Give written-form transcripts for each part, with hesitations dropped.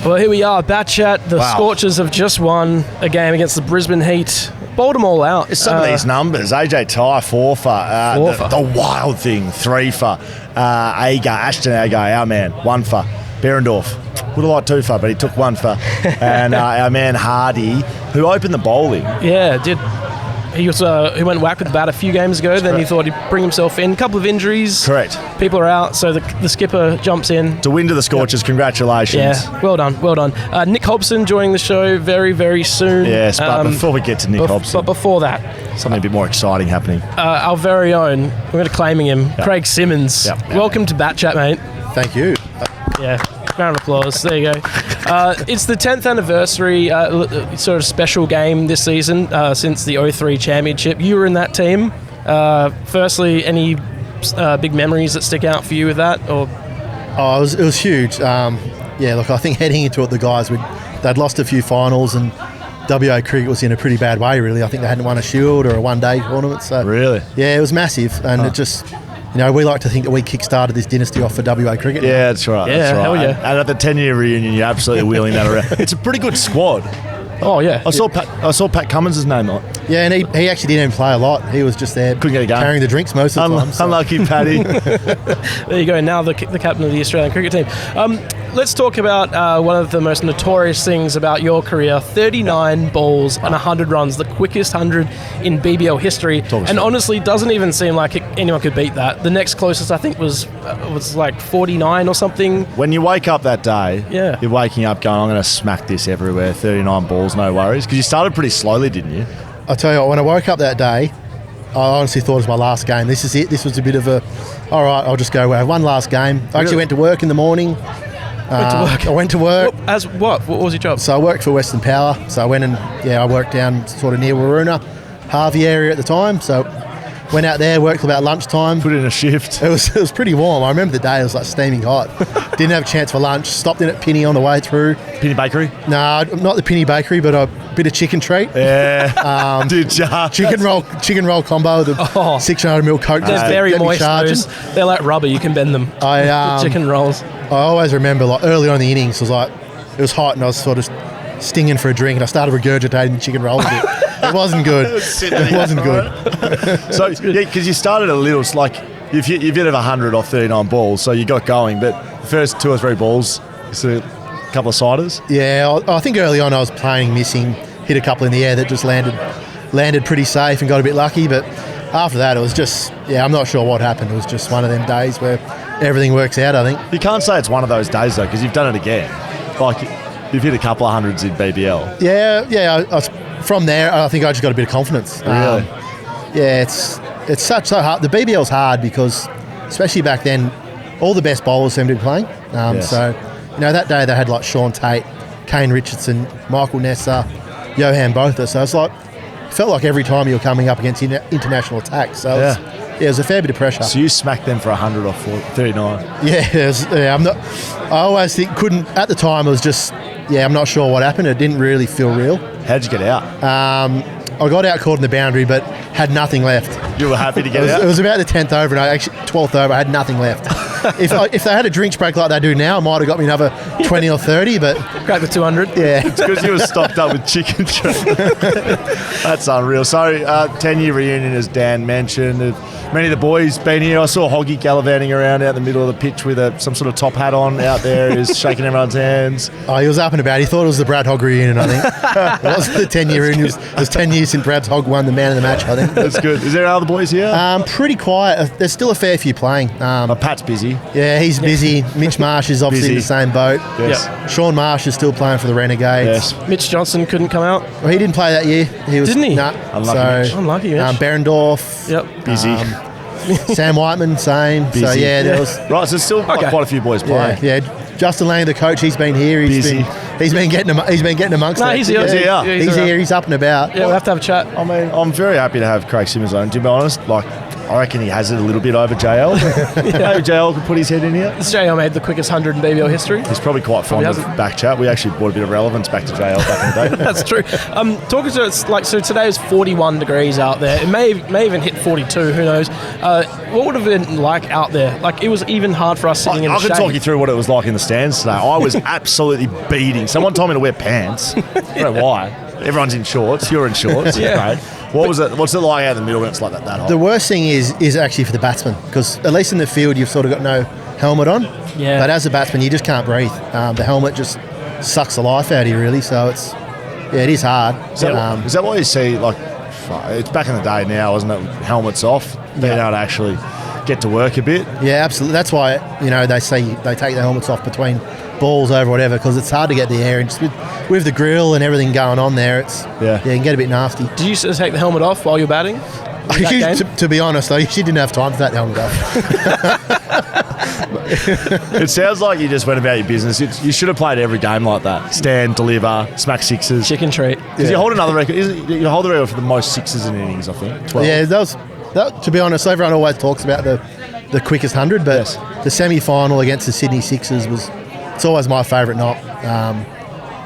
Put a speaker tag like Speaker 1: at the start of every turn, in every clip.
Speaker 1: Well, here we are, BatChat. The Scorchers have just won a game against the Brisbane Heat. Bowled them all out.
Speaker 2: Some of these numbers. AJ Ty, 4 for. The wild thing, 3 for. Ashton Agar, our man, 1 for. Berendorf, would have liked 2 for, but he took 1 for. And our man Hardy, who opened the bowling.
Speaker 1: Yeah, did. He went whack with the bat a few games ago. Then he thought he'd bring himself in. A couple of injuries.
Speaker 2: Correct.
Speaker 1: People are out, so the skipper jumps in.
Speaker 2: To win to the Scorchers, congratulations.
Speaker 1: Yeah, well done. Nick Hobson joining the show very, very soon.
Speaker 2: Yes, but before we get to Nick Hobson.
Speaker 1: But before that.
Speaker 2: Something a bit more exciting happening.
Speaker 1: Our very own, we're going to claiming him, Craig Simmons. Welcome to BatChat, mate.
Speaker 3: Thank you.
Speaker 1: Yeah. Round of applause. There you go. It's the 10th anniversary sort of special game this season since the 03 championship. You were in that team. Firstly, any big memories that stick out for you with that? Or
Speaker 3: it was huge. Look, I think heading into it, the guys they'd lost a few finals, and WA cricket was in a pretty bad way. Really, I think they hadn't won a Shield or a one-day tournament. So
Speaker 2: really,
Speaker 3: yeah, it was massive, and it just. We like to think that we kick-started this dynasty off for WA cricket.
Speaker 2: Yeah, that's right.
Speaker 1: Yeah,
Speaker 2: that's right.
Speaker 1: hell yeah.
Speaker 2: And at the 10-year reunion, you're absolutely wheeling that around. It's a pretty good squad.
Speaker 1: Oh, yeah.
Speaker 2: I saw Pat Cummins' name on.
Speaker 3: Yeah, and he actually didn't even play a lot. He was just there
Speaker 2: couldn't get a game.
Speaker 3: Carrying the drinks most of the time. So.
Speaker 2: Unlucky Paddy.
Speaker 1: There you go. Now the captain of the Australian cricket team. Let's talk about one of the most notorious things about your career. 39 balls and 100 runs, the quickest 100 in BBL history. And honestly, doesn't even seem like anyone could beat that. The next closest, I think, was like 49 or something.
Speaker 2: When you wake up that day, you're waking up going, I'm going to smack this everywhere. 39 balls, no worries. Because you started pretty slowly, didn't you?
Speaker 3: I'll tell you what, when I woke up that day, I honestly thought it was my last game. This is it. This was a bit of all right, I'll just go. I have one last game. I actually went to work in the morning. I went to work.
Speaker 1: As what? What was your job?
Speaker 3: So I worked for Western Power. So I went and, I worked down sort of near Waroona, Harvey area at the time. So went out there, worked till about lunchtime.
Speaker 2: Put in a shift.
Speaker 3: It was pretty warm. I remember the day, it was like steaming hot. Didn't have a chance for lunch. Stopped in at Penny on the way through.
Speaker 2: Penny Bakery?
Speaker 3: No, not the Penny Bakery, but a bit of chicken treat.
Speaker 2: Yeah.
Speaker 3: Chicken roll combo with a 600ml Coke.
Speaker 1: They're very moist. They're like rubber. You can bend them. Chicken rolls.
Speaker 3: I always remember, like early on in the innings, it was hot, and I was sort of stinging for a drink, and I started regurgitating the chicken roll a bit. It wasn't good. It wasn't good.
Speaker 2: So yeah, because you started a little, it's like you've hit 100 off 39 balls, so you got going. But the first 2 or 3 balls, so a couple of siders.
Speaker 3: Yeah, I think early on I was playing missing, hit a couple in the air that just landed pretty safe and got a bit lucky. But after that, it was just I'm not sure what happened. It was just one of them days where everything works out, I think.
Speaker 2: You can't say it's one of those days, though, because you've done it again. Like, you've hit a couple of hundreds in BBL.
Speaker 3: Yeah. From there, I think I just got a bit of confidence.
Speaker 2: Really?
Speaker 3: It's so hard. The BBL's hard because, especially back then, all the best bowlers seemed to be playing. So, that day they had like Sean Tate, Kane Richardson, Michael Nessa, Johan Botha. So it felt like every time you were coming up against international attacks. So it was a fair bit of pressure.
Speaker 2: So you smacked them for 100 off 39.
Speaker 3: I always think at the time it was just I'm not sure what happened. It didn't really feel real.
Speaker 2: How'd you get out?
Speaker 3: I got out caught in the boundary, but had nothing left.
Speaker 2: You were happy to get out?
Speaker 3: It was about the 10th over, and 12th over, I had nothing left. If they had a drinks break like they do now, it might have got me another 20 or 30, but...
Speaker 1: Crack the 200.
Speaker 3: Yeah.
Speaker 2: It's because you were stocked up with chicken. That's unreal. So, 10-year reunion, as Dan mentioned. Many of the boys been here. I saw Hoggy gallivanting around out in the middle of the pitch with some sort of top hat on out there. He's shaking everyone's hands.
Speaker 3: Oh, he was up and about. He thought it was the Brad Hogg reunion, I think. It wasn't the 10-year reunion. It was 10 years since Brad Hogg won the man of the match, I think.
Speaker 2: That's good. Is there other boys here?
Speaker 3: Pretty quiet. There's still a fair few playing.
Speaker 2: Pat's busy.
Speaker 3: Yeah, he's busy. Mitch Marsh is obviously in the same boat.
Speaker 2: Yes.
Speaker 1: Yep.
Speaker 3: Sean Marsh is still playing for the Renegades.
Speaker 2: Yes.
Speaker 1: Mitch Johnson couldn't come out.
Speaker 3: Well, he didn't play that year.
Speaker 1: Didn't he?
Speaker 3: Nah.
Speaker 1: Unlucky Mitch.
Speaker 3: Berendorf.
Speaker 1: Yep.
Speaker 2: Busy.
Speaker 3: Sam Whiteman, same.
Speaker 2: Busy.
Speaker 3: So there was
Speaker 2: right. So there's still quite a few boys playing.
Speaker 3: Yeah. Justin Lang, the coach, he's been here. He's been getting amongst.
Speaker 1: No, he's here.
Speaker 3: He's here. He's up and about.
Speaker 1: Yeah, we'll have to have a chat.
Speaker 2: I mean, I'm very happy to have Craig Simmons on. To be honest, like I reckon he has it a little bit over JL. Maybe JL could put his head in here.
Speaker 1: This JL made the quickest 100 in BBL history.
Speaker 2: He's probably quite fond of BackChat. We actually brought a bit of relevance back to JL back in the day.
Speaker 1: That's true. Talking to it's like, so today is 41 degrees out there. It may even hit 42. Who knows? What would have been like out there? Like, it was even hard for us sitting in the shade.
Speaker 2: I can talk you through what it was like in the stands today. I was absolutely beating. Someone told me to wear pants. I don't know why. Everyone's in shorts. You're in shorts.
Speaker 1: Yeah.
Speaker 2: Great. What's it like out in the middle when it's like that hot?
Speaker 3: The worst thing is actually for the batsman, because at least in the field you've sort of got no helmet on.
Speaker 1: Yeah.
Speaker 3: But as a batsman you just can't breathe. The helmet just sucks the life out of you, really. So it is hard.
Speaker 2: Is that why you see, like, it's back in the day now, isn't it? Helmets off, being able to actually get to work a bit.
Speaker 3: Yeah, absolutely. That's why they say they take the helmets off between balls over whatever, because it's hard to get the air, and just with the grill and everything going on there, it can get a bit nasty.
Speaker 1: Did you just take the helmet off while you're batting?
Speaker 3: To be honest, I usually didn't have time for that helmet off.
Speaker 2: It sounds like you just went about your business. You should have played every game like that. Stand, deliver, smack sixes.
Speaker 1: Chicken treat.
Speaker 2: Because you hold another record. You hold the record for the most sixes in innings, I think. 12.
Speaker 3: Yeah, that, to be honest, everyone always talks about the quickest 100, but the semi-final against the Sydney Sixers it's always my favourite knock.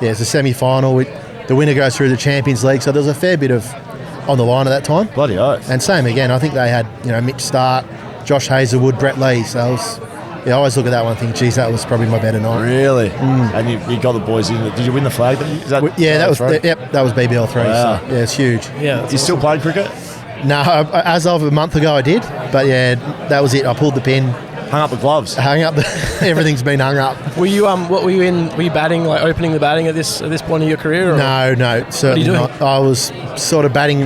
Speaker 3: It's a semi-final. The winner goes through the Champions League, so there's a fair bit of on the line at that time.
Speaker 2: Bloody oath.
Speaker 3: And same again, I think they had Mitch Stark, Josh Hazlewood, Brett Lee. So I always look at that one and think, geez, that was probably my better night.
Speaker 2: Really? And you got the boys in. Did you win the flag?
Speaker 3: That was BBL 3.
Speaker 2: Wow.
Speaker 3: So, it's huge.
Speaker 1: Yeah.
Speaker 2: You still playing cricket?
Speaker 3: No, as of a month ago I did, but that was it. I pulled the pin.
Speaker 2: Hung up the gloves.
Speaker 3: Everything's been hung up.
Speaker 1: Were you Were you batting, like opening the batting at this point of your career? Or?
Speaker 3: No, certainly not. I was sort of batting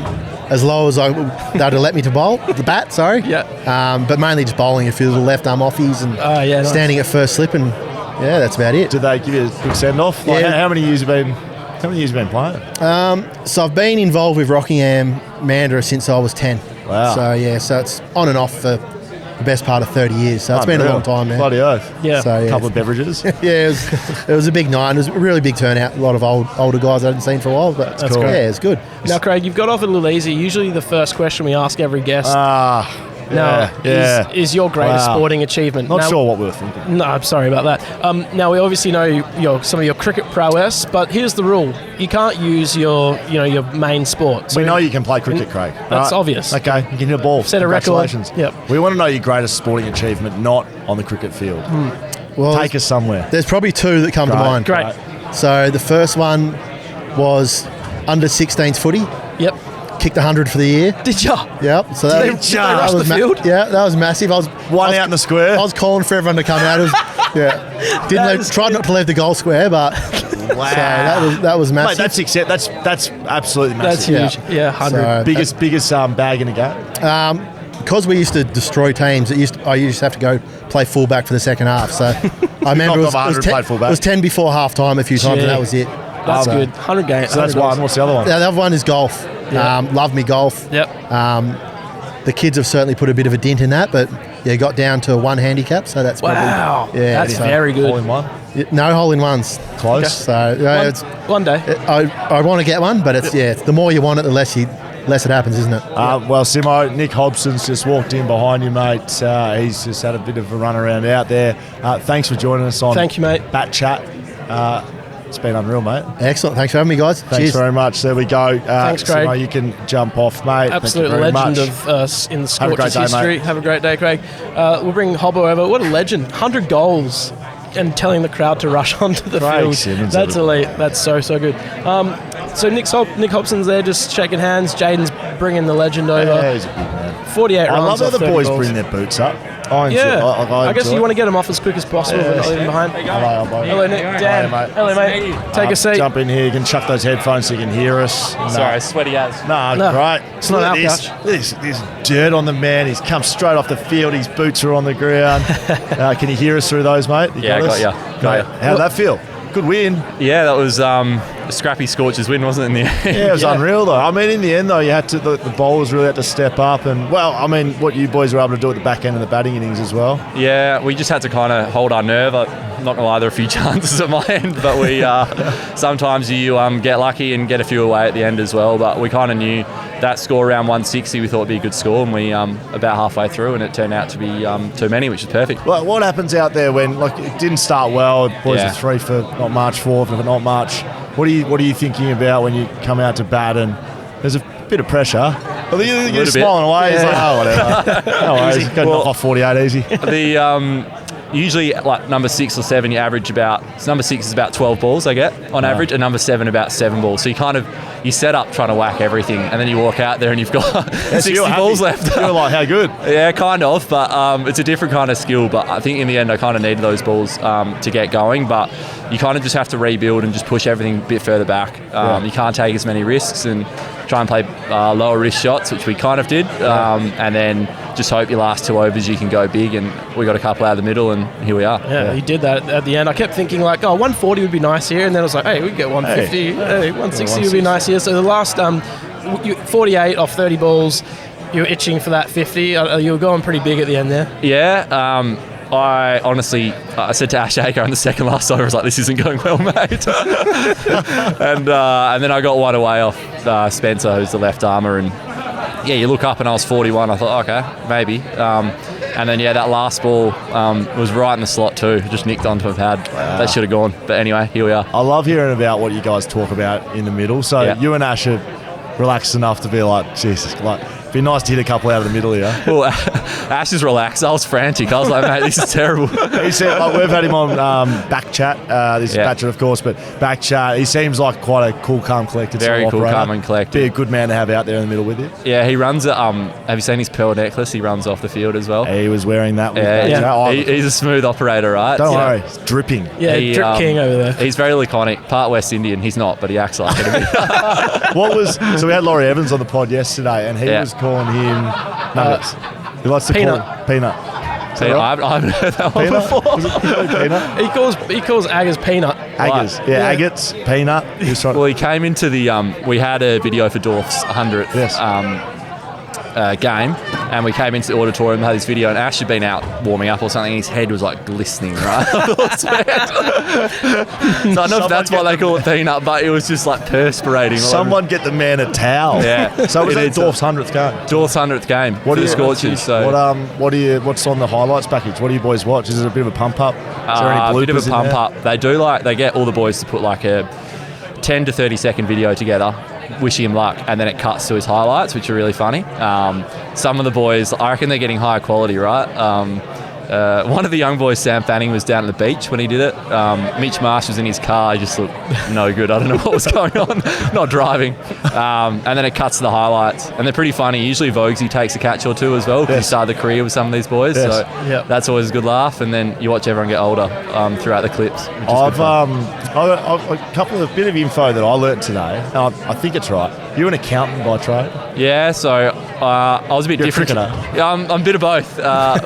Speaker 3: as low as they'd have let me to bowl. The bat, sorry.
Speaker 1: Yeah.
Speaker 3: But mainly just bowling a few little left arm offies and standing at first slip, and that's about it.
Speaker 2: Did they give you a quick send off? Like, how many years have you been playing?
Speaker 3: So I've been involved with Rockingham Mandurah since I was 10.
Speaker 2: Wow.
Speaker 3: So it's on and off for the best part of 30 years. So it's been a long time now.
Speaker 2: Bloody oath.
Speaker 1: Yeah.
Speaker 3: So,
Speaker 2: a couple of beverages.
Speaker 3: It was a big night. It was a really big turnout. A lot of older guys I hadn't seen for a while, but
Speaker 1: that's cool.
Speaker 3: Yeah, it's good.
Speaker 1: Now, Craig, you've got off a little easy. Usually the first question we ask every guest is your greatest sporting achievement.
Speaker 2: Not sure what we were thinking.
Speaker 1: No, I'm sorry about that. Now, we obviously know some of your cricket prowess, but here's the rule. You can't use your main sport. So
Speaker 2: we know you can play cricket, Craig.
Speaker 1: That's obvious.
Speaker 2: Okay, you can hit a ball.
Speaker 1: Set a record.
Speaker 2: Yep. We want to know your greatest sporting achievement, not on the cricket field.
Speaker 3: Well,
Speaker 2: take us somewhere.
Speaker 3: There's probably two that come to mind.
Speaker 1: Great.
Speaker 3: So the first one was under 16s footy.
Speaker 1: Yep.
Speaker 3: Kicked 100 for the year.
Speaker 1: Did you?
Speaker 3: Yep. So
Speaker 1: did they rush the field?
Speaker 3: Yeah, that was massive. I was
Speaker 2: out in the square.
Speaker 3: I was calling for everyone to come out. Tried not to leave the goal square, but
Speaker 2: wow.
Speaker 3: So that was massive.
Speaker 2: Mate, that's absolutely massive.
Speaker 1: That's huge. Yeah, 100.
Speaker 2: So, biggest bag in the game.
Speaker 3: Because we used to destroy teams, I used to have to go play fullback for the second half. So I remember it was 10 before half time a few times, and that was it.
Speaker 1: That's good. 100 games.
Speaker 2: So that's one. What's the other one?
Speaker 3: Yeah, the other one is golf. Love me golf.
Speaker 1: Yep.
Speaker 3: The kids have certainly put a bit of a dent in that, but got down to one handicap, so that's probably
Speaker 1: that's very good.
Speaker 2: Hole in one?
Speaker 3: No hole in ones.
Speaker 2: Close.
Speaker 3: Okay. So
Speaker 1: one day.
Speaker 3: I want to get one, but it's the more you want it, the less it happens, isn't it?
Speaker 2: Well, Simo, Nick Hobson's just walked in behind you, mate. He's just had a bit of a run around out there. Thanks for joining us on
Speaker 1: Thank you, mate.
Speaker 2: BatChat. It's been unreal, mate.
Speaker 3: Excellent. Thanks for having me, guys.
Speaker 2: Thanks very much. There we go.
Speaker 1: Thanks, Craig.
Speaker 2: Simo, you can jump off, mate.
Speaker 1: Absolute legend of us in the Scorchers history.
Speaker 2: Mate.
Speaker 1: Have a great day, Craig. We'll bring Hobbo over. What a legend. 100 goals and telling the crowd to rush onto the field.
Speaker 2: Simmons,
Speaker 1: that's elite. That's so good. So Nick Hobson's there just shaking hands. Jaiden's bringing the legend over.
Speaker 2: Yeah, he's a good man.
Speaker 1: 48 runs.
Speaker 2: I love how the boys
Speaker 1: goals.
Speaker 2: bring their boots up. I
Speaker 1: guess you want to get them off as quick as possible, but not leaving behind. Hello, Nick. Dan. Hello, mate. Take a seat.
Speaker 2: Jump in here. You can chuck those headphones so you can hear us.
Speaker 4: Sorry, sweaty as.
Speaker 2: No, great.
Speaker 1: It's not our couch.
Speaker 2: There's dirt on the man. He's come straight off the field. His boots are on the ground. Can you hear us through those, mate?
Speaker 4: I got you.
Speaker 2: Great. How'd that feel? Good win.
Speaker 4: Yeah, that was a scrappy Scorchers win, wasn't it, in the end?
Speaker 2: Yeah, it was unreal though. I mean, in the end though, you had to the bowlers really had to step up, and well, I mean, what you boys were able to do at the back end of the batting innings as well.
Speaker 4: Yeah, we just had to kind of hold our nerve. I'm not gonna lie, there were a few chances at my end, but we sometimes you get lucky and get a few away at the end as well. But we kind of knew that score around 160 we thought would be a good score, and we about halfway through, and it turned out to be too many, which is perfect.
Speaker 2: Well, what happens out there when it didn't start well? Boys are 3 for not much, 4 for not much. What are you thinking about when you come out to bat and there's a bit of pressure? Well, you're smiling away. It's like, oh, whatever. No worries. Go knock off 48 easy.
Speaker 4: Usually, like number 6 or 7, you average about. So number 6 is about 12 balls I get on average, and number 7 about 7 balls. So you set up trying to whack everything, and then you walk out there and you've got 60 balls left.
Speaker 2: You're like, how good?
Speaker 4: Yeah, kind of, but it's a different kind of skill. But I think in the end, I kind of needed those balls to get going. But you kind of just have to rebuild and just push everything a bit further back. You can't take as many risks and try and play lower risk shots, which we kind of did, and then just hope your last 2 overs you can go big, and we got a couple out of the middle, and here we are.
Speaker 1: Yeah, you did that at the end. I kept thinking 140 would be nice here, and then I was like, hey, we can get 150, 160 would be nice here. So the last 48 off 30 balls, you were itching for that 50. You were going pretty big at the end there.
Speaker 4: Yeah, I honestly, I said to Ash Aker on the second last over, I was like, this isn't going well, mate. and then I got one away off Spencer, who's the left armour, and you look up and I was 41. I thought, okay, maybe. And then, that last ball was right in the slot too. Just nicked onto a pad. Wow. That should have gone. But anyway, here we are.
Speaker 2: I love hearing about what you guys talk about in the middle. So you and Ash are relaxed enough to be like, Jesus, it'd be nice to hit a couple out of the middle here.
Speaker 4: Well, Ash is relaxed. I was frantic. I was like, mate, this is terrible.
Speaker 2: He said, we've had him on BackChat. This is BatChat, of course, but BackChat. He seems like quite a cool, calm, collected
Speaker 4: Very
Speaker 2: sort of
Speaker 4: cool,
Speaker 2: operator.
Speaker 4: calm and collected.
Speaker 2: Be a good man to have out there in the middle with you.
Speaker 4: Yeah, he runs it. Have you seen his pearl necklace? He runs off the field as well.
Speaker 2: He was wearing that. With
Speaker 4: He's a smooth operator, right?
Speaker 2: Don't worry, it's dripping.
Speaker 1: Yeah, drip king over there.
Speaker 4: He's very laconic. Part West Indian. He's not, but he acts like it.
Speaker 2: So we had Laurie Evans on the pod yesterday, and he was calling him nuggets. He likes to
Speaker 1: peanut.
Speaker 2: call it peanut.
Speaker 4: I haven't heard that one
Speaker 2: Peanut?
Speaker 4: before.
Speaker 2: Is it peanut?
Speaker 1: He calls Aggers peanut.
Speaker 2: Aggers.
Speaker 4: Right.
Speaker 2: Yeah, agates, peanut.
Speaker 4: Well, he came into the... we had a video for Dorf's 100th game, and we came into the auditorium, had this video, and Ash had been out warming up or something, and his head was like glistening, right? So I don't know if that's why they call it peanut, but it was just like perspirating.
Speaker 2: Someone get the man a towel.
Speaker 4: Yeah.
Speaker 2: So was that Dorf's 100th game?
Speaker 4: Dorf's 100th game for the Scorchers. So
Speaker 2: what's on the highlights package? What do you boys watch? Is it a bit of a pump up? Is there any bloopers
Speaker 4: a bit of a pump up. They get all the boys to put like a 10 to 30 second video together, wishing him luck, and then it cuts to his highlights, which are really funny. Some of the boys, I reckon they're getting higher quality, right? One of the young boys, Sam Fanning, was down at the beach when he did it. Mitch Marsh was in his car. He just looked no good. I don't know what was going on. Not driving. And then it cuts to the highlights. And they're pretty funny. Usually Voguesy takes a catch or two as well, because he started the career with some of these boys. Yes. So that's always a good laugh. And then you watch everyone get older throughout the clips.
Speaker 2: I've a bit of info that I learnt today. And I think it's right. You're an accountant by trade?
Speaker 4: Yeah, so I was a bit different. Yeah, I'm a bit of both.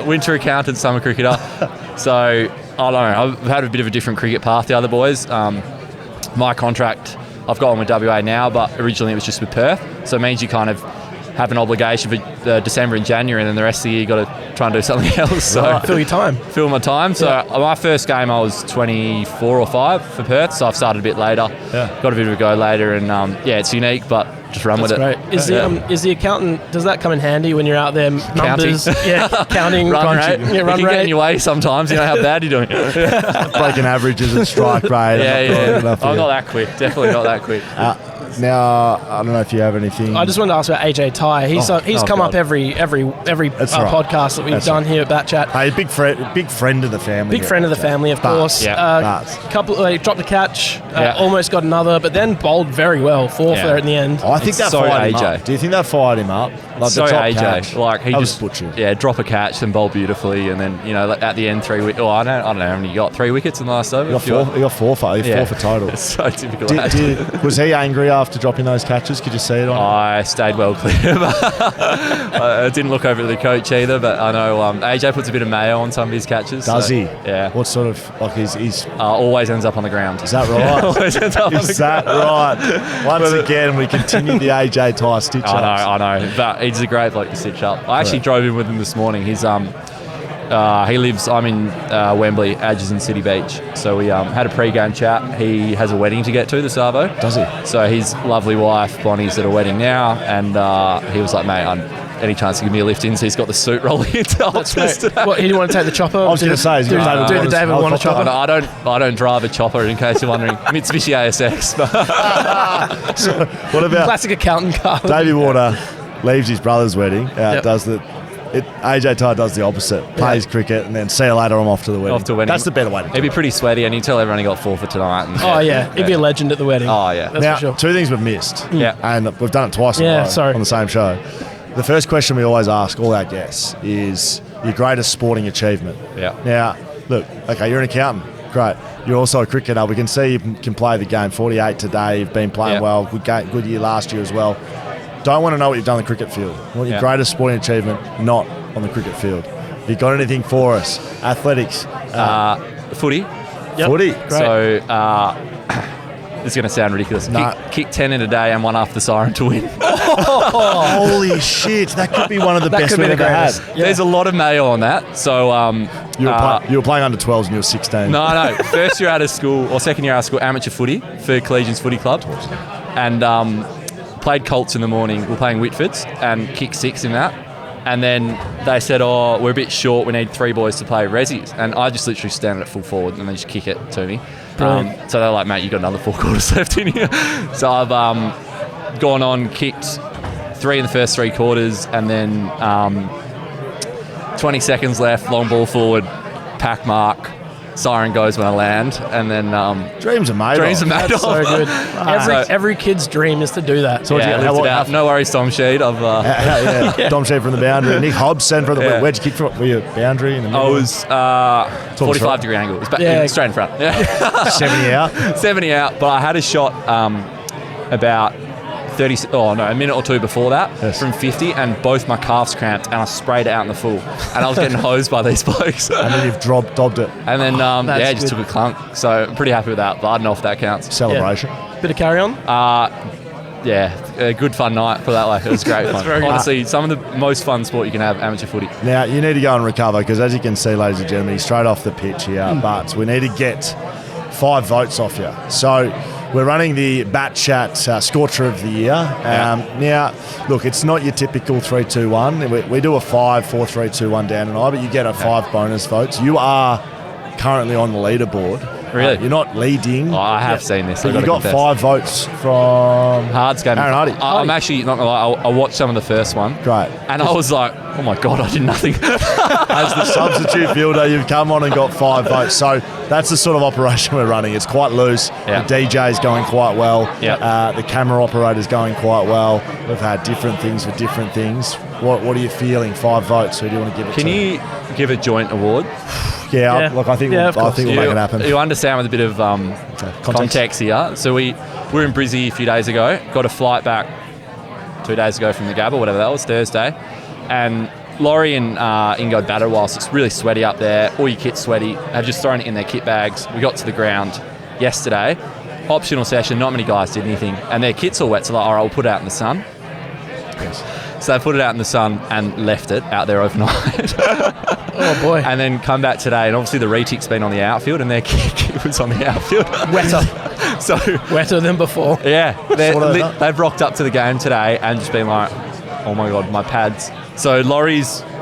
Speaker 4: Winter accountant, summer cricketer. So, I don't know. I've had a bit of a different cricket path to the other boys. My contract, I've got one with WA now, but originally it was just with Perth. So it means you kind of have an obligation for December and January, and then the rest of the year you got to try and do something else. So
Speaker 1: fill your time.
Speaker 4: Fill my time. So my first game I was 24 or 5 for Perth, so I've started a bit later. Yeah. Got a bit of a go later, and it's unique, but just run with it.
Speaker 1: Great. Is the accountant, does that come in handy when you're out there? Numbers, counting,
Speaker 4: run rate.
Speaker 1: Run
Speaker 4: can
Speaker 1: rate.
Speaker 4: get in your way sometimes. You know how bad you're doing.
Speaker 2: Breaking averages and strike rate.
Speaker 4: I'm not that quick. Definitely not that quick.
Speaker 2: Now, I don't know if you have anything.
Speaker 1: I just wanted to ask about AJ Ty. He's come up every podcast that we've done here at BatChat.
Speaker 2: Hey, big friend of the family.
Speaker 1: Big friend of the family, of course. Dropped a catch, almost got another, but then bowled very well. 4 for in the end.
Speaker 2: I think that fired him up. Do you think that fired him up? Like
Speaker 4: so
Speaker 2: the
Speaker 4: AJ,
Speaker 2: catch,
Speaker 4: like he just
Speaker 2: butchered.
Speaker 4: Drop a catch and bowl beautifully, and then at the end 3 wickets. Oh, I don't know how many you got. 3 wickets in the last over.
Speaker 2: You got 4 for total.
Speaker 4: It's so typical.
Speaker 2: Was he angry after dropping those catches? Could you see it on?
Speaker 4: I stayed well clear. I didn't look over to the coach either, but I know AJ puts a bit of mayo on some of his catches.
Speaker 2: Does he?
Speaker 4: Yeah.
Speaker 2: What sort of, like, he's
Speaker 4: always ends up on the ground.
Speaker 2: Is that right?
Speaker 4: Always ends up on the
Speaker 2: Is that right? Once again, we continue the AJ Ty stitch ups.
Speaker 4: I know. But he's a great bloke to stitch up. I actually drove in with him this morning. He's he lives, I'm in Wembley, Adges and City Beach. So we had a pre-game chat. He has a wedding to get to, the Savo.
Speaker 2: Does he?
Speaker 4: So his lovely wife, Bonnie's at a wedding now. And he was like, mate, any chance you give me a lift in? So he's got the suit rolling into Optus today.
Speaker 1: What, he didn't want to take the chopper?
Speaker 2: I was going to say,
Speaker 1: do the David Warner chopper?
Speaker 4: I don't drive a chopper, in case you're wondering. Mitsubishi ASX.
Speaker 2: So, what about
Speaker 1: classic accountant car?
Speaker 2: Davey Warner leaves his brother's wedding, does AJ Ty does the opposite, plays cricket, and then see you later, I'm off to the wedding.
Speaker 4: Off to wedding.
Speaker 2: That's the better way to do it.
Speaker 4: He'd be pretty sweaty, and he'd tell everyone he got 4 for tonight. And,
Speaker 1: he'd be a legend at the wedding.
Speaker 4: Oh, yeah.
Speaker 1: That's
Speaker 2: now,
Speaker 1: for sure.
Speaker 2: two things we've missed, and we've done it twice on the same show. The first question we always ask all our guests is your greatest sporting achievement.
Speaker 4: Yeah.
Speaker 2: Now, look, okay, you're an accountant. Great. You're also a cricketer. We can see you can play the game. 48 today. You've been playing well. Good year last year as well. Don't want to know what you've done on the cricket field. I want your greatest sporting achievement, not on the cricket field. Have you got anything for us? Athletics.
Speaker 4: Footy.
Speaker 1: Yep.
Speaker 2: Footy.
Speaker 1: Great.
Speaker 4: So, this is going to sound ridiculous. Kick 10 in a day and one after the siren to win.
Speaker 2: Holy shit. That could be one of the best we've ever had.
Speaker 4: Yeah. There's a lot of mayo on that. So,
Speaker 2: you were playing under 12s and you were 16.
Speaker 4: No. First year out of school, or second year out of school, amateur footy for Collegians Footy Club. And played Colts in the morning. We're playing Whitfords and kicked 6 in that. And then they said, we're a bit short. We need 3 boys to play Rezzies. And I just literally stand at full forward and they just kick it to me. So they're like, mate, you got another 4 quarters left in here. So I've gone on, kicked 3 in the first 3 quarters, and then 20 seconds left, long ball forward, pack mark. Siren goes when I land, and then
Speaker 2: dreams are made.
Speaker 1: That's so good. Every kid's dream is to do that.
Speaker 4: So no worries, Tom Sheed.
Speaker 2: Tom Sheed from the boundary. Nick Hobson from the where'd you kick from? Were you boundary in the middle?
Speaker 4: I was 45-degree angle. It was straight in front.
Speaker 2: 70 out.
Speaker 4: 70 out, but I had a shot about a minute or 2 before that from 50, and both my calves cramped, and I sprayed it out in the full, and I was getting hosed by these blokes.
Speaker 2: And then you've dobbed it.
Speaker 4: And then just took a clunk. So I'm pretty happy with that, but I don't know if that counts.
Speaker 2: Celebration.
Speaker 1: Bit of carry on.
Speaker 4: A good fun night, put it that way. It was great fun. Honestly, some of the most fun sport you can have, amateur footy.
Speaker 2: Now you need to go and recover, because as you can see, ladies and gentlemen, he's straight off the pitch here, but we need to get 5 votes off you. So we're running the BatChat Scorcher of the Year. Now, look, it's not your typical 3-2-1. We do a 5-4-3-2-1, Dan and I, but you get a 5 bonus votes. You are currently on the leaderboard.
Speaker 4: Really?
Speaker 2: You're not leading.
Speaker 4: I have seen this.
Speaker 2: But you got 5 votes from
Speaker 4: Hards game.
Speaker 2: Aaron Hardy.
Speaker 4: I'm actually not going to lie. I watched some of the first one.
Speaker 2: Great.
Speaker 4: And I was like, oh my God, I did nothing.
Speaker 2: As the substitute fielder, you've come on and got 5 votes. So that's the sort of operation we're running. It's quite loose.
Speaker 4: Yeah.
Speaker 2: The DJ's going quite well.
Speaker 4: Yeah.
Speaker 2: The camera operator's going quite well. We've had different things for different things. What are you feeling? 5 votes. Who do you want to give it to?
Speaker 4: Can you give a joint award?
Speaker 2: Look, I think we'll make it happen.
Speaker 4: You understand with a bit of context here. So we were in Brizzy a few days ago. Got a flight back 2 days ago from the Gabba, whatever that was, Thursday. And Laurie and Ingo batted whilst it's really sweaty up there. All your kit's sweaty. Have just thrown it in their kit bags. We got to the ground yesterday. Optional session. Not many guys did anything. And their kit's all wet. So like, all right, we'll put it out in the sun.
Speaker 2: Yes.
Speaker 4: So they put it out in the sun and left it out there overnight.
Speaker 1: Oh boy.
Speaker 4: And then come back today, and obviously the retick's been on the outfield, and their kick was on the outfield.
Speaker 1: Wetter than before.
Speaker 4: Yeah. They've rocked up to the game today and just been like, oh my God, my pads. So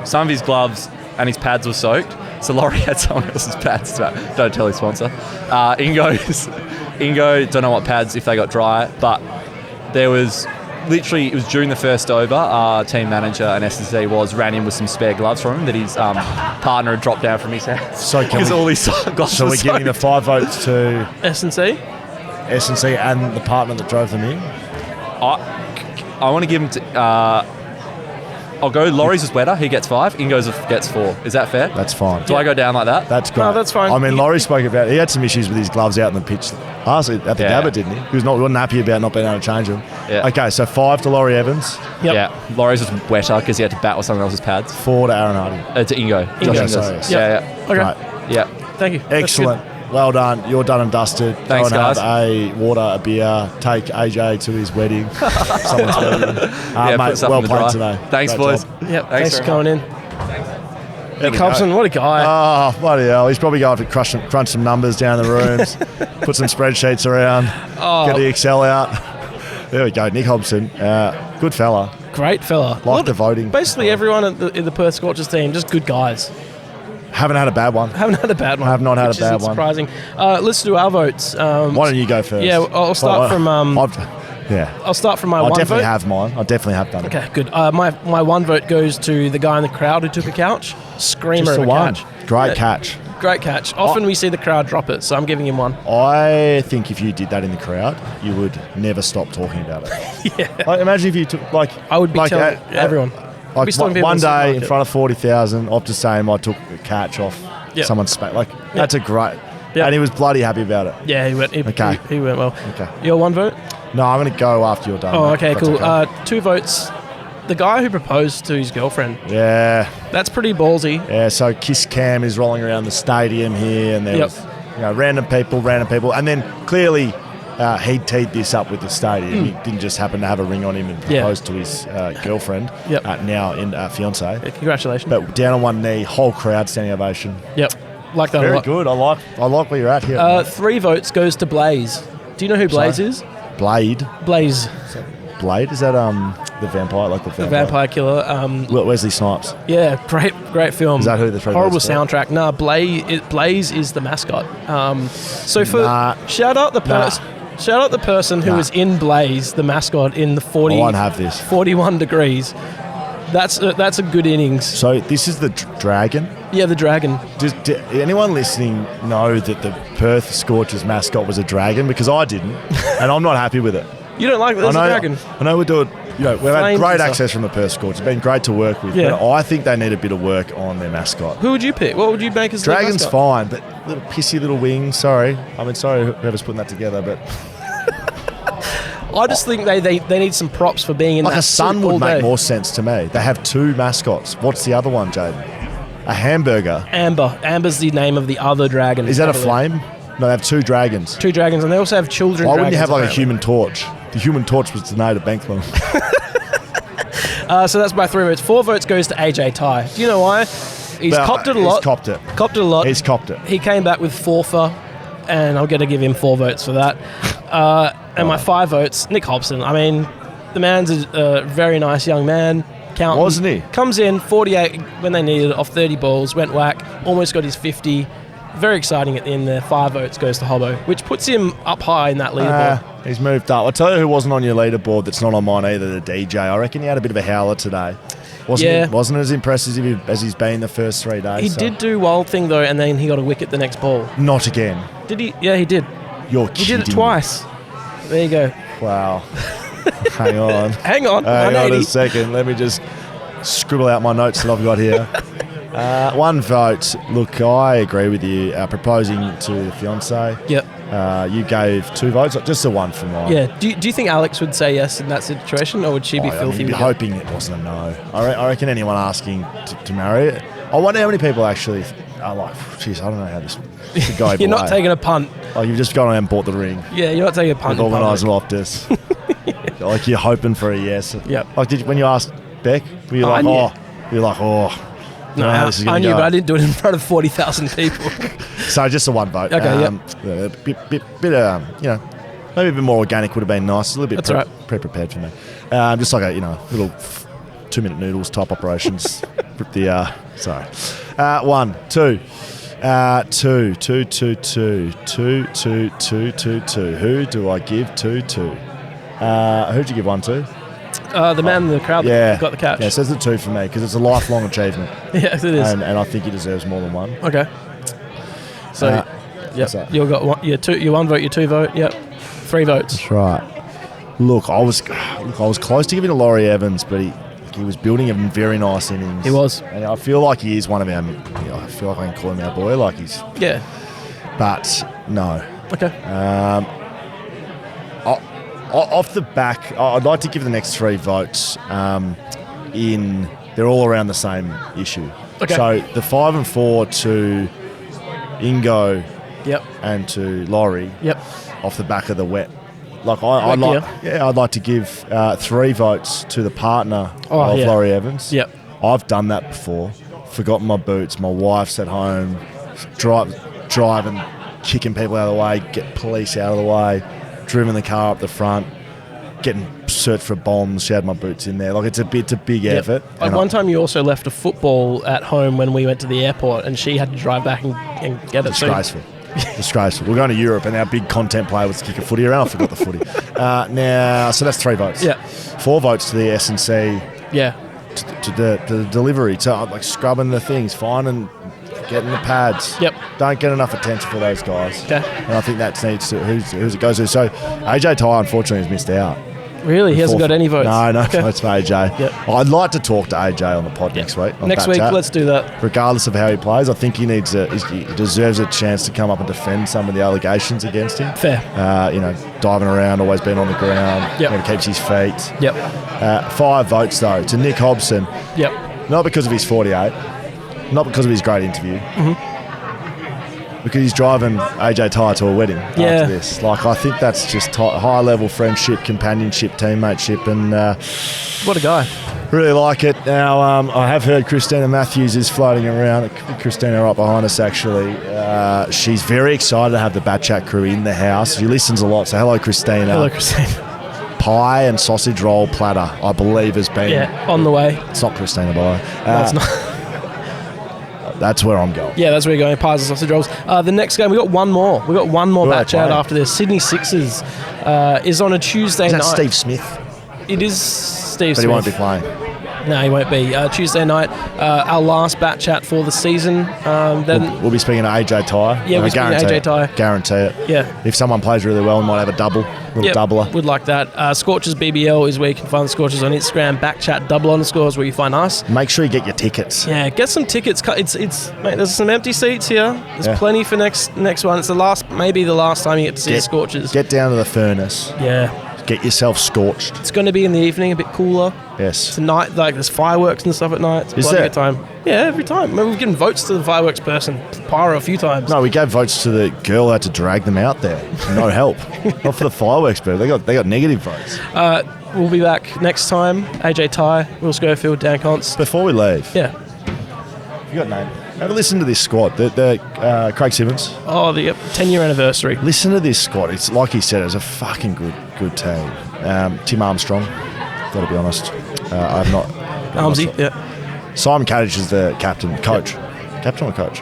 Speaker 4: some of his gloves and his pads were soaked. So Laurie had someone else's pads. Don't tell his sponsor. Ingo, don't know what pads, if they got dry, but there was... Literally, it was during the first over, our team manager and S&C ran in with some spare gloves from him that his partner had dropped down from his hands.
Speaker 2: So
Speaker 4: all his gloves
Speaker 2: So we're giving the 5 votes to
Speaker 1: S&C
Speaker 2: and the partner that drove them in?
Speaker 4: I want to give him to... I'll go, Laurie's is wetter, he gets 5, Ingo's gets 4. Is that fair?
Speaker 2: That's fine.
Speaker 4: Do I go down like that?
Speaker 2: That's great.
Speaker 1: No, that's fine.
Speaker 2: I mean, Laurie spoke about, he had some issues with his gloves out on the pitch Honestly, at the
Speaker 4: Yeah.
Speaker 2: Gabba, didn't he? He wasn't happy about not being able to change them.
Speaker 4: Yeah.
Speaker 2: Okay, so 5 to Laurie Evans,
Speaker 1: Yep.
Speaker 4: Yeah, Laurie's was wetter because he had to bat with someone else's pads.
Speaker 2: 4 to Aaron Hardy.
Speaker 4: To Ingo.
Speaker 1: Ingo,
Speaker 4: Josh Ingles.
Speaker 2: sorry.
Speaker 4: Yeah,
Speaker 1: Okay.
Speaker 2: Right.
Speaker 4: yeah.
Speaker 1: Thank you. That's
Speaker 2: Excellent. Well done. You're done and dusted.
Speaker 4: Thanks,
Speaker 2: Go and
Speaker 4: guys.
Speaker 2: have a water, a beer. Take AJ to his wedding. Someone's wedding.
Speaker 4: Yeah,
Speaker 2: mate,
Speaker 4: put stuff
Speaker 2: well
Speaker 4: in the
Speaker 2: played
Speaker 4: dry.
Speaker 2: today.
Speaker 4: Thanks,
Speaker 2: Great
Speaker 4: boys.
Speaker 2: job.
Speaker 1: good. Yep.
Speaker 4: Thanks
Speaker 1: Thanks for
Speaker 4: very
Speaker 1: coming in.
Speaker 2: There
Speaker 1: Nick
Speaker 2: we
Speaker 1: Hobson,
Speaker 2: go.
Speaker 1: what a guy.
Speaker 2: Oh, bloody hell. He's probably going to crunch some numbers down in the rooms, put some spreadsheets around, get the Excel out. There we go. Nick Hobson. Good fella.
Speaker 1: Great fella.
Speaker 2: Like the voting.
Speaker 1: Basically, everyone in the Perth Scorchers team, just good guys.
Speaker 2: Haven't had a bad one.
Speaker 1: Haven't had a bad one.
Speaker 2: Have not had a
Speaker 1: which
Speaker 2: bad
Speaker 1: isn't
Speaker 2: one.
Speaker 1: surprising. Let's do our votes.
Speaker 2: Why don't you go first?
Speaker 1: Yeah, I'll start from. I'll start from my
Speaker 2: I
Speaker 1: one
Speaker 2: definitely
Speaker 1: vote.
Speaker 2: have mine. I definitely have done it.
Speaker 1: Okay, good. My one vote goes to the guy in the crowd who took a couch. Screamer
Speaker 2: Just
Speaker 1: of
Speaker 2: the
Speaker 1: a
Speaker 2: one.
Speaker 1: catch.
Speaker 2: Great
Speaker 1: Yeah,
Speaker 2: catch.
Speaker 1: Great catch. Often we see the crowd drop it, so I'm giving him one.
Speaker 2: I think if you did that in the crowd, you would never stop talking about it.
Speaker 1: Yeah.
Speaker 2: Like, imagine if you took, like...
Speaker 1: I would be
Speaker 2: like,
Speaker 1: telling everyone.
Speaker 2: Like
Speaker 1: be stopping people
Speaker 2: one
Speaker 1: in the
Speaker 2: day in
Speaker 1: supermarket.
Speaker 2: front of 40,000, Optus Stadium, I took a catch off
Speaker 1: Yep.
Speaker 2: someone's space. Like, that's a great...
Speaker 1: Yep.
Speaker 2: And he was bloody happy about it.
Speaker 1: Yeah, he went.
Speaker 2: Okay.
Speaker 1: He went well.
Speaker 2: Okay.
Speaker 1: Your one vote?
Speaker 2: No, I'm going to go after you're done.
Speaker 1: Oh,
Speaker 2: mate,
Speaker 1: okay,
Speaker 2: if that's
Speaker 1: cool. 2 votes. The guy who proposed to his girlfriend.
Speaker 2: Yeah.
Speaker 1: That's pretty ballsy.
Speaker 2: Yeah, so Kiss Cam is rolling around the stadium here, and there
Speaker 1: Yep.
Speaker 2: was random people, and then clearly he teed this up with the stadium. He didn't just happen to have a ring on him and
Speaker 1: Yeah.
Speaker 2: propose to his girlfriend,
Speaker 1: Yep.
Speaker 2: now in fiance.
Speaker 1: Yeah, congratulations.
Speaker 2: But down on one knee, whole crowd standing ovation.
Speaker 1: Yep. Like that a
Speaker 2: Very
Speaker 1: lot.
Speaker 2: good. I like where you're at here.
Speaker 1: 3 votes goes to Blaze. Do you know who Blaze is?
Speaker 2: Blade.
Speaker 1: Blaze,
Speaker 2: Blade? Is that the vampire? Like the
Speaker 1: the vampire killer.
Speaker 2: Wesley Snipes.
Speaker 1: Yeah, great film.
Speaker 2: Is that who the three
Speaker 1: horrible
Speaker 2: votes for?
Speaker 1: soundtrack? Nah, Blaze is the mascot. So for
Speaker 2: Nah.
Speaker 1: shout out the person who
Speaker 2: Nah.
Speaker 1: was in Blaze, the mascot in the 40,
Speaker 2: I won't have this.
Speaker 1: 41 degrees. That's a good innings.
Speaker 2: So this is the dragon.
Speaker 1: Yeah, the dragon.
Speaker 2: Does anyone listening know that the Perth Scorchers mascot was a dragon? Because I didn't, and I'm not happy with it.
Speaker 1: You don't like that? There's a dragon.
Speaker 2: I know we're doing. We've had
Speaker 1: Flames
Speaker 2: great
Speaker 1: and stuff.
Speaker 2: access from the Perth Scorchers. It's been great to work with.
Speaker 1: Yeah.
Speaker 2: But I think they need a bit of work on their mascot.
Speaker 1: Who would you pick? What would you make as the
Speaker 2: Dragon's
Speaker 1: mascot?
Speaker 2: fine, but little pissy little wings. Sorry, sorry whoever's putting that together, but
Speaker 1: I just think they need some props for being in
Speaker 2: like
Speaker 1: that
Speaker 2: a sun
Speaker 1: suit all
Speaker 2: would make
Speaker 1: day.
Speaker 2: more sense to me. They have 2 mascots. What's the other one, Jaiden? A hamburger.
Speaker 1: Amber. Amber's the name of the other dragon.
Speaker 2: Is that
Speaker 1: I
Speaker 2: a
Speaker 1: believe.
Speaker 2: flame? No, they have 2 dragons.
Speaker 1: 2 dragons, and they also have children.
Speaker 2: Why wouldn't you have like a
Speaker 1: dragons,
Speaker 2: human torch? The human torch was donated to Bankman.
Speaker 1: So that's my 3 votes. 4 votes goes to AJ Ty. Do you know why? He's copped it a lot.
Speaker 2: He's copped it.
Speaker 1: Copped it a lot.
Speaker 2: He's copped it.
Speaker 1: He came back with 4 for, and I'm going to give him 4 votes for that. And my 5 votes, Nick Hobson. I mean, the man's a very nice young man. Counting.
Speaker 2: Wasn't he?
Speaker 1: Comes in 48 when they needed it off 30 balls, went whack, almost got his 50. Very exciting at the end there. 5 votes goes to Hobbo, which puts him up high in that leaderboard.
Speaker 2: He's moved up. I'll tell you who wasn't on your leaderboard that's not on mine either, the DJ. I reckon he had a bit of a howler today. Wasn't as impressive as he's been the first 3 days.
Speaker 1: He did do wild thing though, and then he got a wicket the next ball.
Speaker 2: Not again.
Speaker 1: Did he? Yeah, he did.
Speaker 2: You're
Speaker 1: He
Speaker 2: kidding.
Speaker 1: did it twice. There you go.
Speaker 2: Wow. Hang on.
Speaker 1: Hang on.
Speaker 2: Hang on
Speaker 1: 180.
Speaker 2: a second. Let me just scribble out my notes that I've got here. 1 vote. Look, I agree with you. Proposing to the fiancé.
Speaker 1: Yep.
Speaker 2: You gave 2 votes. Just the 1 for mine.
Speaker 1: Yeah. Do you think Alex would say yes in that situation, or would she be filthy?
Speaker 2: You'd be
Speaker 1: with it?
Speaker 2: hoping it wasn't a no. I reckon anyone asking to marry it. I wonder how many people actually are like, geez, I don't know how this could go.
Speaker 1: You're not taking a punt.
Speaker 2: Like you've just gone out and bought the ring
Speaker 1: Yeah, you're not taking a punt.
Speaker 2: with
Speaker 1: in
Speaker 2: organiser
Speaker 1: public.
Speaker 2: Optus. Like you're hoping for a yes.
Speaker 1: Yep.
Speaker 2: Like when you asked Beck, were you like,
Speaker 1: knew.
Speaker 2: oh, you're like, oh.
Speaker 1: No,
Speaker 2: how this is
Speaker 1: I
Speaker 2: gonna
Speaker 1: knew,
Speaker 2: go.
Speaker 1: but I didn't do it in front of 40,000 people.
Speaker 2: So just a 1 vote.
Speaker 1: Okay,
Speaker 2: yeah, a bit maybe a bit more organic would have been nice. A little bit
Speaker 1: That's all right.
Speaker 2: pre-prepared for me. Just like a little 2-minute noodles type operations. Rip the sorry. 1, 2. 2. Who do I give 2 to? Who'd you give 1 to?
Speaker 1: The man in the crowd that got the catch.
Speaker 2: Yeah, so it's a 2 for me because it's a lifelong achievement.
Speaker 1: Yes, it is.
Speaker 2: And I think he deserves more than 1.
Speaker 1: Okay. So,
Speaker 2: what's
Speaker 1: yep,
Speaker 2: that?
Speaker 1: you got 1, your 1 vote, your 2 vote. Yep, 3 votes.
Speaker 2: That's right. Look, I was close to giving to Laurie Evans, but he was building a very nice innings.
Speaker 1: He was.
Speaker 2: And I feel like he is one of our, I feel like I can call him our boy, like he's,
Speaker 1: Yeah.
Speaker 2: but no.
Speaker 1: Okay.
Speaker 2: Off the back, I'd like to give the next 3 votes they're all around the same issue.
Speaker 1: Okay.
Speaker 2: So the 5 and 4 to Ingo
Speaker 1: Yep.
Speaker 2: and to Laurie
Speaker 1: Yep.
Speaker 2: off the back of the wet. Like I'd like to give 3 votes to the partner of Laurie Evans.
Speaker 1: Yep.
Speaker 2: I've done that before. Forgotten my boots. My wife's at home, driving, kicking people out of the way, get police out of the way, driven the car up the front, getting searched for bombs. She had my boots in there. Like it's a big effort.
Speaker 1: Like one time, you also left a football at home when we went to the airport, and she had to drive back and get it.
Speaker 2: Disgraceful. Disgraceful. We're going to Europe, and our big content player was to kick a footy around. I forgot the footy. So that's 3 votes.
Speaker 1: Yeah.
Speaker 2: 4 votes to the S&C.
Speaker 1: Yeah.
Speaker 2: To the delivery, to like scrubbing the things, finding, getting the pads.
Speaker 1: Yep.
Speaker 2: Don't get enough attention for those guys.
Speaker 1: Okay.
Speaker 2: And I think that needs to who's it goes to. So AJ Ty unfortunately has missed out.
Speaker 1: Really, he hasn't got any votes.
Speaker 2: No
Speaker 1: Okay.
Speaker 2: votes for AJ.
Speaker 1: Yep.
Speaker 2: I'd like to talk to AJ on the pod next week.
Speaker 1: Next week, let's do that.
Speaker 2: Regardless of how he plays, I think he deserves a chance to come up and defend some of the allegations against him.
Speaker 1: Fair.
Speaker 2: Diving around, always been on the ground.
Speaker 1: Yep.
Speaker 2: Keeps his feet.
Speaker 1: Yep.
Speaker 2: 5 votes though to Nick Hobson.
Speaker 1: Yep.
Speaker 2: Not because of his 48, not because of his great interview, because he's driving AJ Ty to a wedding after this. Like, I think that's just high-level friendship, companionship, teammateship, and
Speaker 1: What a guy.
Speaker 2: really like it. Now, I have heard Christina Matthews is floating around. Christina right behind us, actually. She's very excited to have the BatChat crew in the house. She listens a lot, so hello, Christina.
Speaker 1: Hello, Christine.
Speaker 2: Pie and sausage roll platter, I believe, has been...
Speaker 1: on the way.
Speaker 2: It's not Christina, by the way.
Speaker 1: No, it's not.
Speaker 2: That's where I'm going.
Speaker 1: Yeah, that's where you're going. Pies and sausage rolls. The next game, we got one more. We got one more BatChat after this. Sydney Sixers is on a Tuesday night.
Speaker 2: Is that Steve Smith?
Speaker 1: It is Steve Smith.
Speaker 2: But he won't be playing.
Speaker 1: No, he won't be. Tuesday night, our last BatChat for the season. Then
Speaker 2: We'll be speaking to AJ Ty.
Speaker 1: Yeah, we'll speak to AJ Ty.
Speaker 2: Guarantee it.
Speaker 1: Yeah.
Speaker 2: If someone plays really well, we might have a doubler.
Speaker 1: Would like that. Scorchers BBL is where you can find the Scorchers on Instagram. BackChat _ where you find us.
Speaker 2: Make sure you get your tickets.
Speaker 1: Yeah, get some tickets. It's mate, there's some empty seats here. There's plenty for next one. It's maybe the last time you get to see the Scorchers.
Speaker 2: Get down to the furnace.
Speaker 1: Yeah.
Speaker 2: Get yourself scorched.
Speaker 1: It's going to be in the evening, a bit cooler.
Speaker 2: Yes.
Speaker 1: Tonight, like there's fireworks and stuff at night. It's
Speaker 2: there?
Speaker 1: good time. Yeah, every time. We've given votes to the fireworks person, Pyro, a few times.
Speaker 2: No, we gave votes to the girl who had to drag them out there. No help. Not for the fireworks, but they got negative votes.
Speaker 1: We'll be back next time. AJ Ty, Will Schofield, Dan Const.
Speaker 2: Before we leave,
Speaker 1: Yeah.
Speaker 2: you got a name. Have a listen to this squad. The Craig Simmons.
Speaker 1: Oh, the 10-year anniversary.
Speaker 2: Listen to this squad. It's like he said, it's a fucking good team. Tim Armstrong, got to be honest. I have not.
Speaker 1: Armsy, yeah.
Speaker 2: Simon Kadich is the captain, coach. Captain or coach?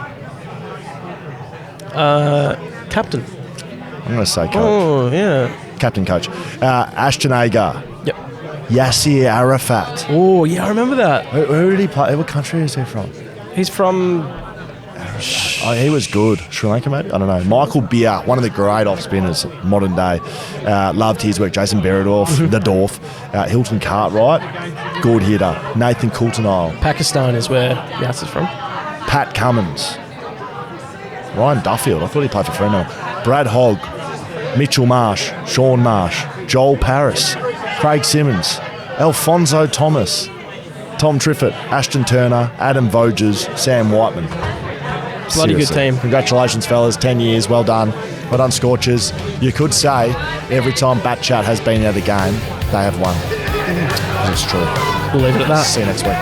Speaker 1: Captain.
Speaker 2: I'm going to say coach.
Speaker 1: Oh, yeah.
Speaker 2: Captain, coach. Ashton Agar.
Speaker 1: Yep.
Speaker 2: Yasser Arafat.
Speaker 1: Oh, yeah, I remember that.
Speaker 2: Who did he play? What country is he from?
Speaker 1: He's from...
Speaker 2: Oh, he was good. Sri Lanka, maybe? I don't know. Michael Beer, one of the great off-spinners, modern day. Loved his work. Jason Beredorf, the Dorf. Hilton Cartwright, good hitter. Nathan Coulton-Isle.
Speaker 1: Pakistan is where Yas is from.
Speaker 2: Pat Cummins. Ryan Duffield. I thought he played for Fremantle. Brad Hogg. Mitchell Marsh. Sean Marsh. Joel Paris. Craig Simmons. Alfonso Thomas. Tom Triffett. Ashton Turner. Adam Voges. Sam Whiteman.
Speaker 1: Bloody good team.
Speaker 2: Congratulations, fellas. 10 years. Well done. Well done, Scorchers. You could say every time BatChat has been at a game, they have won. That's true.
Speaker 1: We'll leave it at that.
Speaker 2: See you next week.